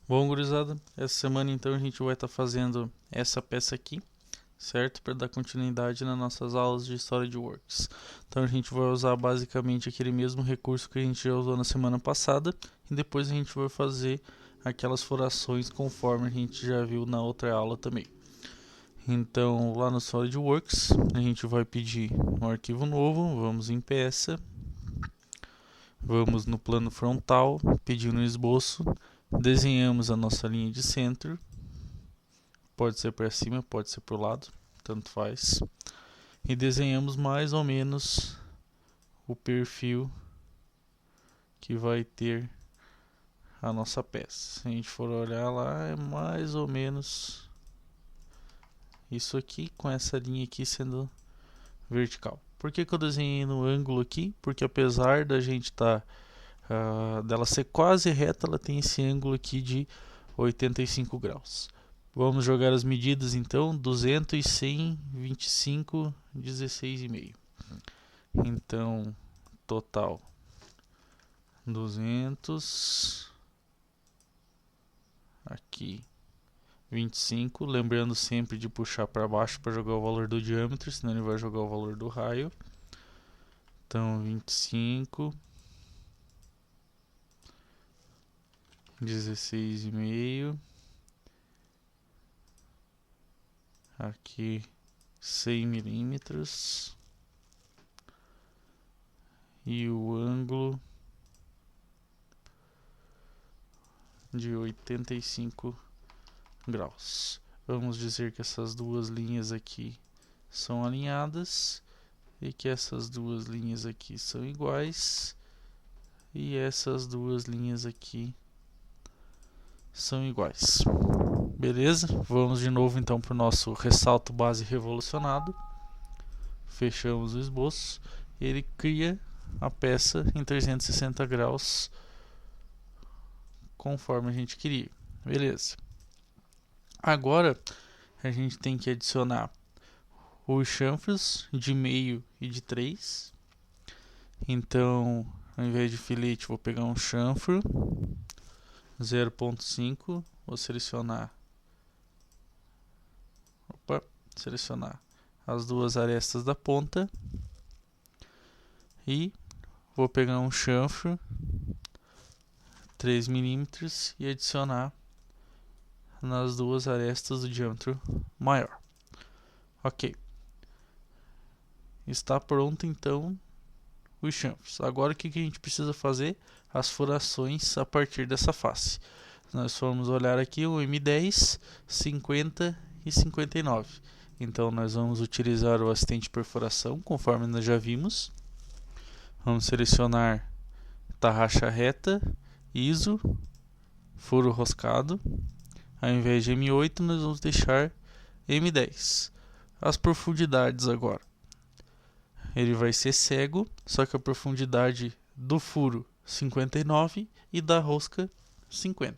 Bom, gurizada, essa semana então a gente vai estar fazendo essa peça aqui, certo? Para dar continuidade nas nossas aulas de SolidWorks. Então a gente vai usar basicamente aquele mesmo recurso que a gente já usou na semana passada e depois a gente vai fazer aquelas furações conforme a gente já viu na outra aula também. Então lá no SolidWorks a gente vai pedir um arquivo novo, vamos em peça, vamos no plano frontal, pedir no esboço, desenhamos a nossa linha de centro, pode ser para cima, pode ser para o lado, tanto faz, e desenhamos mais ou menos o perfil que vai ter a nossa peça. Se a gente for olhar lá, é mais ou menos isso aqui, com essa linha aqui sendo vertical. Por que eu desenhei no ângulo aqui? Porque apesar da gente dela ser quase reta, ela tem esse ângulo aqui de 85 graus. Vamos jogar as medidas então, 200 e 100, 25, 16,5. Então, total 200, aqui 25, lembrando sempre de puxar para baixo para jogar o valor do diâmetro, senão ele vai jogar o valor do raio. Então 25, 16,5, aqui 100 milímetros e o ângulo de 85 graus. Vamos dizer que essas duas linhas aqui são alinhadas e que essas duas linhas aqui são iguais e essas duas linhas aqui são iguais. Beleza? Vamos de novo então para o nosso ressalto base revolucionado. Fechamos o esboço. Ele cria a peça em 360 graus conforme a gente queria. Beleza. Agora a gente tem que adicionar os chanfros de meio e de 3. Então, ao invés de filete, vou pegar um chanfro 0.5, vou selecionar as duas arestas da ponta e vou pegar um chanfro 3 milímetros e adicionar nas duas arestas do diâmetro maior. Ok. Está pronto então os chanfros. Agora o que a gente precisa fazer? As furações a partir dessa face. Nós vamos olhar aqui o M10, 50 e 59. Então nós vamos utilizar o assistente de perfuração, conforme nós já vimos. Vamos selecionar tarraxa reta, ISO, furo roscado. Ao invés de M8, nós vamos deixar M10. As profundidades agora. Ele vai ser cego, só que a profundidade do furo 59 e da rosca 50.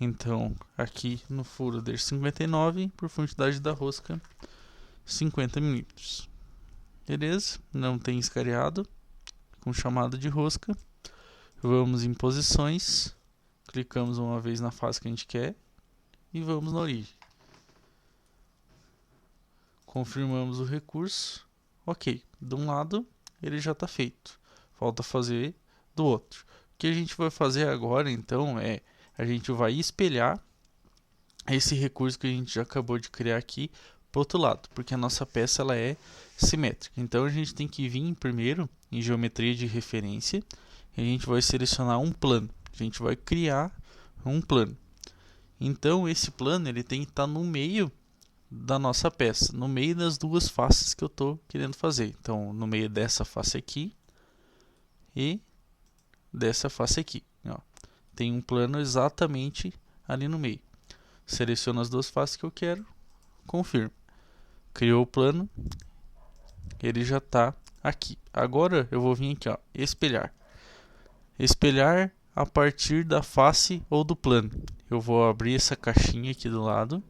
Então, aqui no furo deixo 59, profundidade da rosca 50 milímetros. Beleza? Não tem escareado, com chamada de rosca. Vamos em posições, clicamos uma vez na face que a gente quer e vamos na origem. Confirmamos o recurso. Ok, de um lado ele já está feito, falta fazer do outro. O que a gente vai fazer agora então é, a gente vai espelhar esse recurso que a gente já acabou de criar aqui para o outro lado, porque a nossa peça ela é simétrica. Então a gente tem que vir primeiro em geometria de referência e a gente vai selecionar um plano. A gente vai criar um plano. Então esse plano ele tem que estar no meio da nossa peça, no meio das duas faces que eu estou querendo fazer. Então, no meio dessa face aqui e dessa face aqui. Ó. Tem um plano exatamente ali no meio. Seleciono as duas faces que eu quero, confirmo. Criou o plano, ele já está aqui. Agora eu vou vir aqui, ó, espelhar. Espelhar a partir da face ou do plano. Eu vou abrir essa caixinha aqui do lado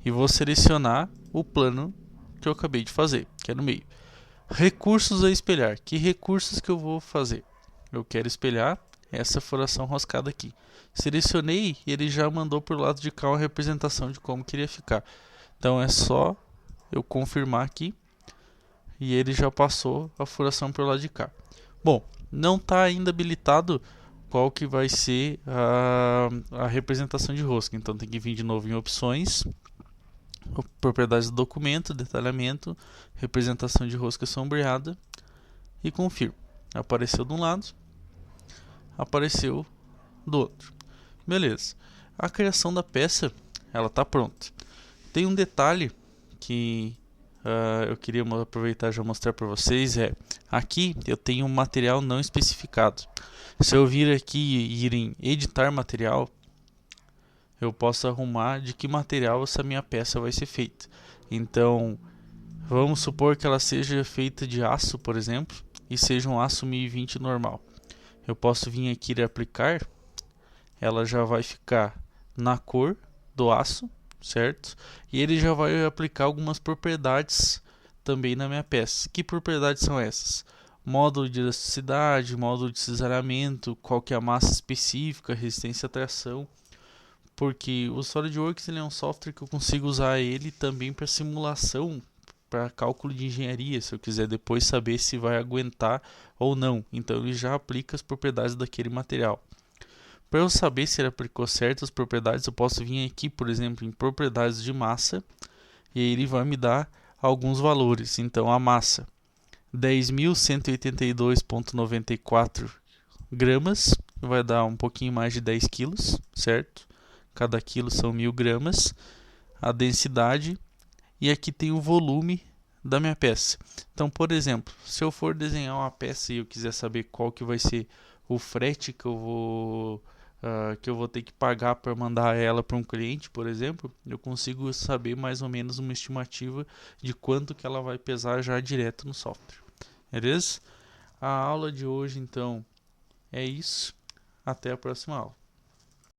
e vou selecionar o plano que eu acabei de fazer, que é no meio. Recursos a espelhar. Que recursos que eu vou fazer? Eu quero espelhar essa furação roscada aqui. Selecionei e ele já mandou para o lado de cá uma representação de como queria ficar. Então é só eu confirmar aqui e ele já passou a furação para o lado de cá. Bom, não está ainda habilitado qual que vai ser a representação de rosca. Então tem que vir de novo em opções, propriedades do documento, detalhamento, representação de rosca sombreada e confirmo. Apareceu de um lado, apareceu do outro. Beleza. A criação da peça, ela está pronta. Tem um detalhe que eu queria aproveitar e já mostrar para vocês, aqui eu tenho um material não especificado. Se eu vir aqui e ir em editar material, eu posso arrumar de que material essa minha peça vai ser feita. Então, vamos supor que ela seja feita de aço, por exemplo, e seja um aço 1020 normal. Eu posso vir aqui e aplicar, ela já vai ficar na cor do aço, certo? E ele já vai aplicar algumas propriedades também na minha peça. Que propriedades são essas? Módulo de elasticidade, módulo de cisalhamento, qual que é a massa específica, resistência à tração. Porque o SolidWorks ele é um software que eu consigo usar ele também para simulação, para cálculo de engenharia, se eu quiser depois saber se vai aguentar ou não. Então ele já aplica as propriedades daquele material. Para eu saber se ele aplicou certas propriedades, eu posso vir aqui, por exemplo, em propriedades de massa, e aí ele vai me dar alguns valores. Então a massa, 10.182,94 gramas, vai dar um pouquinho mais de 10 quilos, certo? Cada quilo são 1000 gramas. A densidade, e aqui tem o volume da minha peça. Então, por exemplo, se eu for desenhar uma peça e eu quiser saber qual que vai ser o frete que eu vou ter que pagar para mandar ela para um cliente, por exemplo, eu consigo saber mais ou menos uma estimativa de quanto que ela vai pesar já direto no software. Beleza? A aula de hoje, então, é isso. Até a próxima aula.